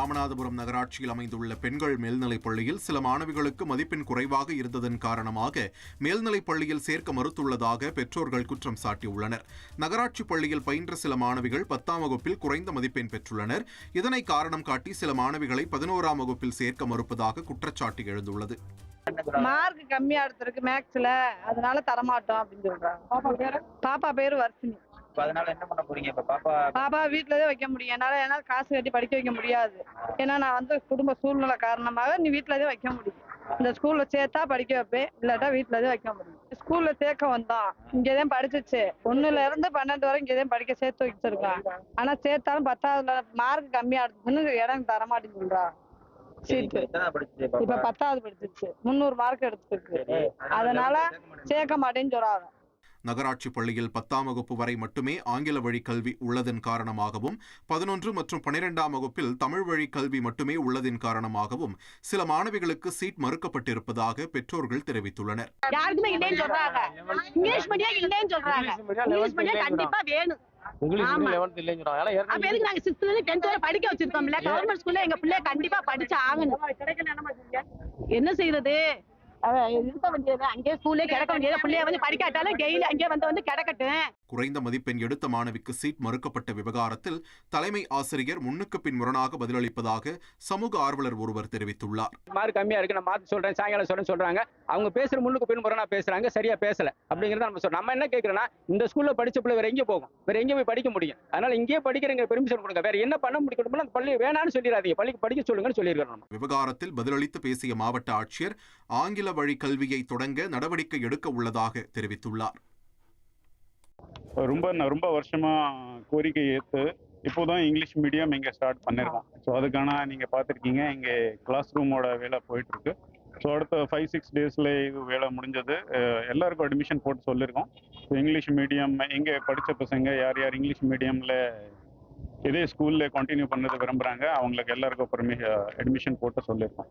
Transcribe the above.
ராமநாதபுரம் நகராட்சியில் அமைந்துள்ள பெண்கள் மேல்நிலைப் பள்ளியில் சில மாணவிகளுக்கு மதிப்பெண் குறைவாக இருந்ததன் காரணமாக மேல்நிலைப் பள்ளியில் சேர்க்க மறுத்துள்ளதாக பெற்றோர்கள் குற்றம் சாட்டியுள்ளனர். நகராட்சி பள்ளியில் பயின்ற சில மாணவிகள் 10ஆம் வகுப்பில் குறைந்த மதிப்பெண் பெற்றுள்ளனர். இதனை காரணம் காட்டி சில மாணவிகளை 11ஆம் வகுப்பில் சேர்க்க மறுப்பதாக குற்றச்சாட்டு எழுந்துள்ளது. மார்க் கம்மியா எடுத்திருக்கு மேக்ஸ்ல, அதனால தரமாட்டோம் அப்படின்னு சொல்றாங்க. பாப்பா பேரு வர்ஷினி. அதனால என்ன பண்ண போறீங்க? இப்ப பாப்பா வீட்டுலதான் வைக்க முடியும். என்னால காசு கட்டி படிக்க வைக்க முடியாது. ஏன்னா நான் குடும்ப சூழ்நிலை காரணமாக நீ வீட்டுலதான் வைக்க முடியும். இந்த ஸ்கூல்ல சேர்த்தா படிக்க வைப்பேன், இல்லாட்டா வீட்டுலதான் வைக்க முடியும். ஸ்கூல்ல சேர்க்க வந்தோம், இங்கதான் படிச்சிச்சு. 1ல இருந்து 12 வரை இங்கதான் படிக்க சேர்த்து வச்சிருக்கான். ஆனா சேர்த்தாலும் 10ஆவதுல மார்க் கம்மியா எடுத்துன்னு இடம் தரமாட்டேன்னு சொல்றா. இப்ப 10ஆவது படிச்சிச்சு, 300 மார்க் எடுத்துருக்கு. அதனால சேர்க்க மாட்டேன்னு சொல்றாங்க. நகராட்சி பள்ளியில் 10ஆம் வகுப்பு வரை மட்டுமே ஆங்கில வழி கல்வி உள்ளதன் காரணமாகவும் 11 மற்றும் 12ஆம் வகுப்பில் தமிழ் வழி கல்வி மட்டுமே உள்ளதன் காரணமாகவும் சில மாணவிகளுக்கு சீட் மறுக்கப்பட்டிருப்பதாக பெற்றோர்கள் தெரிவித்துள்ளனர். யாருக்குமே இல்லைன்னு சொல்றாங்க. இங்கிலீஷ் மீடியம் இல்லைன்னு சொல்றாங்க. இங்கிலீஷ் மீடியம் கண்டிப்பா வேணும். படிக்க வச்சிருக்கோம்ல, கவர்மெண்ட் ஸ்கூல்ல எங்க பிள்ளைய கண்டிப்பா படிச்சு ஆகணும். என்ன செய்யறது? இருக்க வேண்டியது அங்கே ஸ்கூல்லே கிடக்க வேண்டியது. பிள்ளைய வந்து படிக்காட்டாலும் டெய்லி அங்கே வந்து கிடக்கட்டும். குறைந்த மதிப்பெண் எடுத்த மாணவிக்கு சீட் மறுக்கப்பட்ட விவகாரத்தில் தலைமை ஆசிரியர் முன்னுக்கு பின் முரணாக பதிலளிப்பதாக சமூக ஆர்வலர் ஒருவர் தெரிவித்துள்ளார். மார்க் கம்மியா இருக்கு, நான் மாத்தி சொல்றேன், சாயங்காலம் சொல்றாங்க. அவங்க பேசுற முன்னுக்கு பின் முரணா பேசுறாங்க, சரியா பேசல அப்படிங்கறத நம்ம சொல்றோம். நம்ம என்ன கேட்கிறோம்னா, இந்த ஸ்கூல்ல படிச்ச பிள்ளை வேற எங்க போகும்? வேற எங்க போய் படிக்க முடியும்? அதனால இங்கேயே படிக்கிறவங்க பெர்மிஷன் கொடுங்க. வேற என்ன பண்ண முடியும்? அந்த பள்ளி வேணான்னு சொல்லிடாதீங்க, பள்ளிக்கு படிக்க சொல்லுங்கன்னு சொல்லியிருக்கிறோம். விவகாரத்தில் பதிலளித்து பேசிய மாவட்ட ஆட்சியர் ஆங்கில வழி கல்வியை தொடங்க நடவடிக்கை எடுக்க உள்ளதாக தெரிவித்துள்ளார். ரொம்ப வருஷமா கோரிக்கை ஏற்று இப்போதான் இங்கிலீஷ் மீடியம் இங்கே ஸ்டார்ட் பண்ணிருக்கோம். ஸோ அதுக்கான நீங்க பார்த்துருக்கீங்க, இங்கே கிளாஸ் ரூமோட வேலை போயிட்டு இருக்கு. ஸோ அடுத்த 5-6 டேஸ்ல இது வேலை முடிஞ்சது. எல்லாருக்கும் அட்மிஷன் போட்டு சொல்லியிருக்கோம். ஸோ இங்கிலீஷ் மீடியம் இங்கே படித்த பசங்க யார் யார் இங்கிலீஷ் மீடியம்ல இதே ஸ்கூல்ல கண்டினியூ பண்ணது விரும்புறாங்க, அவங்களுக்கு எல்லாருக்கும் அட்மிஷன் போட்டு சொல்லியிருக்கோம்.